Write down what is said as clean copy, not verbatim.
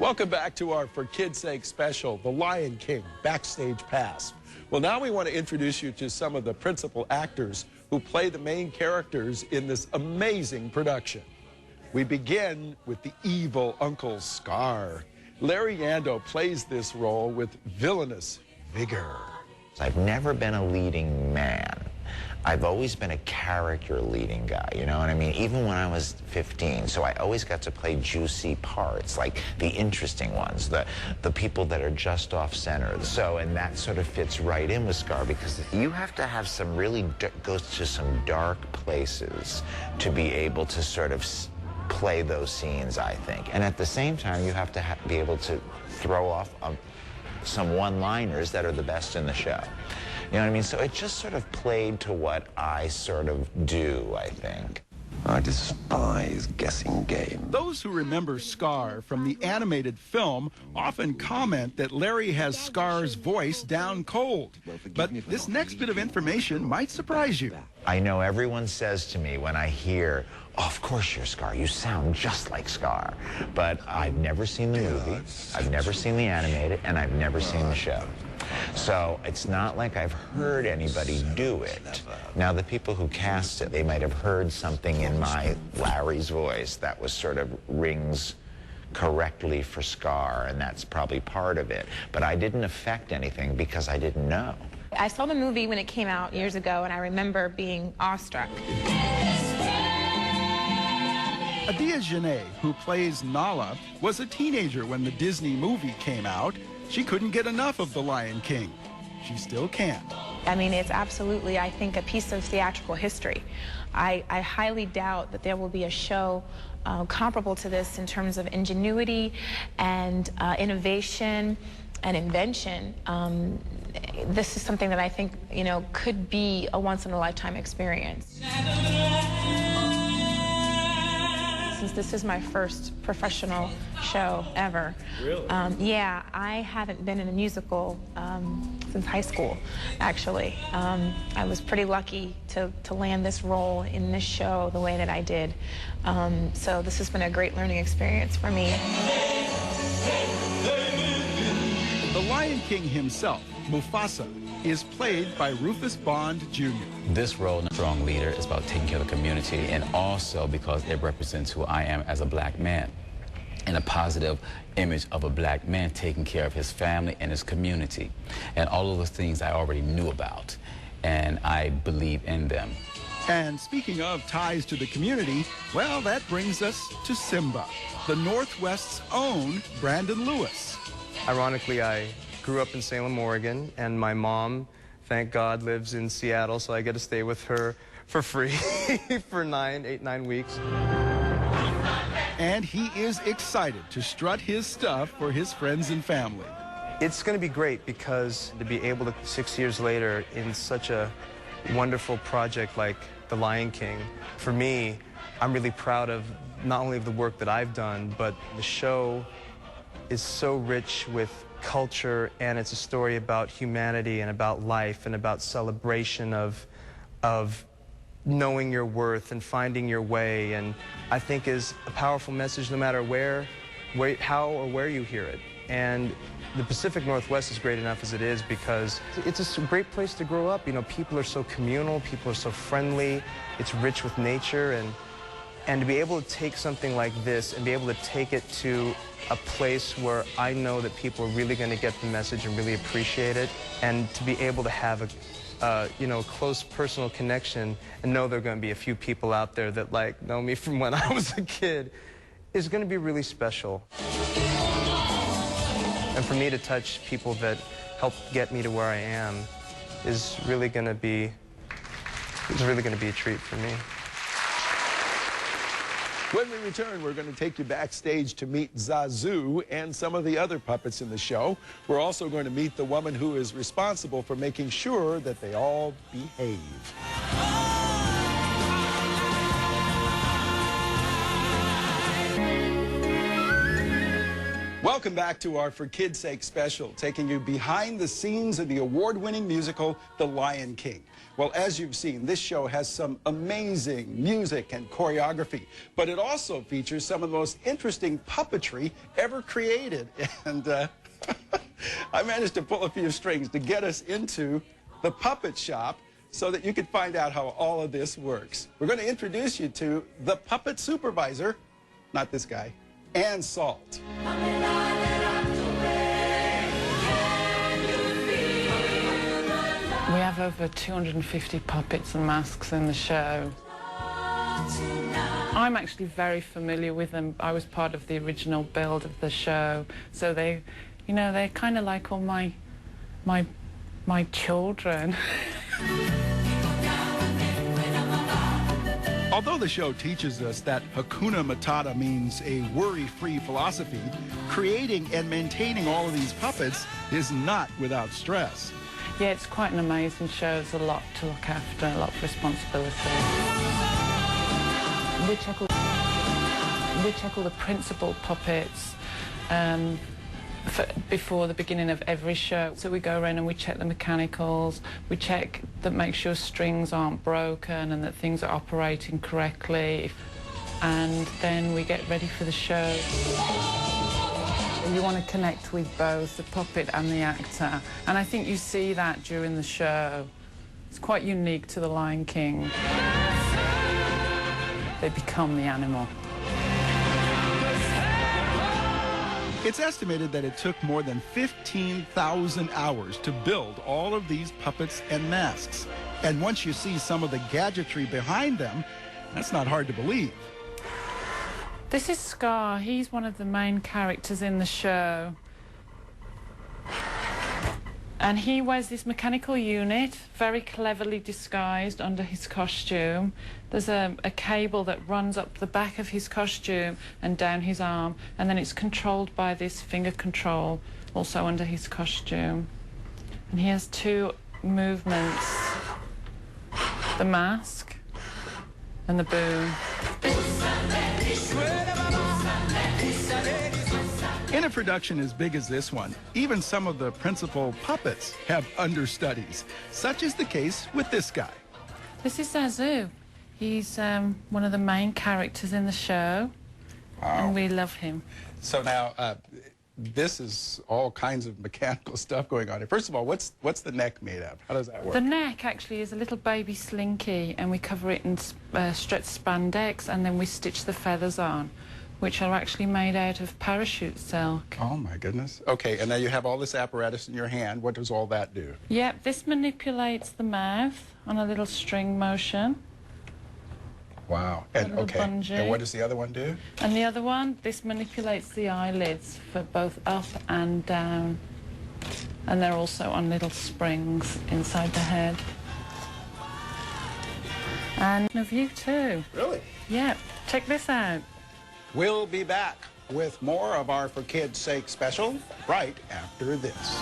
Welcome back to our For Kids' Sake special, The Lion King, Backstage Pass. Well, now we want to introduce you to some of the principal actors who play the main characters in this amazing production. We begin with the evil Uncle Scar. Larry Yando plays this role with villainous vigor. I've never been a leading man. I've always been a character leading guy, you know what I mean? Even when I was 15, so I always got to play juicy parts, like the interesting ones, the people that are just off center. So, and that sort of fits right in with Scar, because you have to have some really, go to some dark places to be able to sort of play those scenes, I think. And at the same time, you have to be able to throw off some one-liners that are the best in the show. You know what I mean? So it just sort of played to what I sort of do, I think. I despise guessing games. Those who remember Scar from the animated film often comment that Larry has Scar's voice down cold. But this next bit of information might surprise you. I know everyone says to me when I hear, oh, of course you're Scar, you sound just like Scar. But I've never seen the movie, I've never seen the animated, and I've never seen the show. So it's not like I've heard anybody do it. Now, the people who cast it, they might have heard something in my Larry's voice that was sort of rings correctly for Scar, and that's probably part of it. But I didn't affect anything because I didn't know. I saw the movie when it came out years ago, and I remember being awestruck. Adia, Ginneh, who plays Nala, was a teenager when the Disney movie came out. She couldn't get enough of The Lion King. She still can't. I mean, it's absolutely, I think, a piece of theatrical history. I highly doubt that there will be a show comparable to this in terms of ingenuity and innovation and invention. This is something that I think, you know, could be a once-in-a-lifetime experience. Since this is my first professional show ever. Really? Yeah, I haven't been in a musical since high school, actually. I was pretty lucky to land this role in this show the way that I did. So this has been a great learning experience for me. The Lion King himself, Mufasa, is played by Rufus Bond Jr. This role, strong leader, is about taking care of the community, and also because it represents who I am as a black man, and a positive image of a black man taking care of his family and his community, and all of those things I already knew about, and I believe in them. And speaking of ties to the community, well, that brings us to SIMBA, the Northwest's own Brandon Lewis. Ironically, I grew up in Salem, Oregon, and my mom, thank God, lives in Seattle, so I get to stay with her for free for 8, 9 weeks. And he is excited to strut his stuff for his friends and family. It's going to be great because to be able to, 6 years later, in such a wonderful project like The Lion King, for me, I'm really proud of not only of the work that I've done, but the show is so rich with culture, and it's a story about humanity and about life and about celebration of knowing your worth and finding your way, and I think is a powerful message no matter how or where you hear it. And the Pacific Northwest is great enough as it is because it's a great place to grow up. You know, people are so communal, people are so friendly, it's rich with nature, and to be able to take something like this and be able to take it to a place where I know that people are really going to get the message and really appreciate it, and to be able to have a close personal connection and know there are going to be a few people out there that know me from when I was a kid is going to be really special. And for me to touch people that helped get me to where I am is really going to be a treat for me. When we return, we're going to take you backstage to meet Zazu and some of the other puppets in the show. We're also going to meet the woman who is responsible for making sure that they all behave. Welcome back to our For Kids' Sake special, taking you behind the scenes of the award-winning musical, The Lion King. Well, as you've seen, this show has some amazing music and choreography, but it also features some of the most interesting puppetry ever created. And I managed to pull a few strings to get us into the puppet shop so that you could find out how all of this works. We're going to introduce you to the puppet supervisor, not this guy, and Salt. We have over 250 puppets and masks in the show. I'm actually very familiar with them. I was part of the original build of the show, so they, you know, they're kind of like all my children. Although the show teaches us that Hakuna Matata means a worry-free philosophy, creating and maintaining all of these puppets is not without stress. Yeah, it's quite an amazing show. There's a lot to look after, a lot of responsibility. We check all the principal puppets before the beginning of every show. So we go around and we check the mechanicals, we check that, make sure strings aren't broken and that things are operating correctly, and then we get ready for the show. You want to connect with both the puppet and the actor, and I think you see that during the show. It's quite unique to The Lion King. They become the animal. It's estimated that it took more than 15,000 hours to build all of these puppets and masks. And once you see some of the gadgetry behind them, that's not hard to believe. This is Scar. He's one of the main characters in the show. And he wears this mechanical unit, very cleverly disguised under his costume. There's a cable that runs up the back of his costume and down his arm, and then it's controlled by this finger control, also under his costume. And he has two movements, the mask and the boom. In a production as big as this one, even some of the principal puppets have understudies, such is the case with this guy. This is Zazu. He's one of the main characters in the show, and we love him. So now, this is all kinds of mechanical stuff going on here. First of all, what's the neck made of? How does that work? The neck actually is a little baby slinky, and we cover it in stretched spandex, and then we stitch the feathers on, which are actually made out of parachute silk. Oh my goodness. Okay, and now you have all this apparatus in your hand. What does all that do? Yep, this manipulates the mouth on a little string motion. Wow. And okay. Bungee. And what does the other one do? And the other one, this manipulates the eyelids for both up and down. And they're also on little springs inside the head. And of you too. Really? Yep. Check this out. We'll be back with more of our For Kids' Sake special right after this.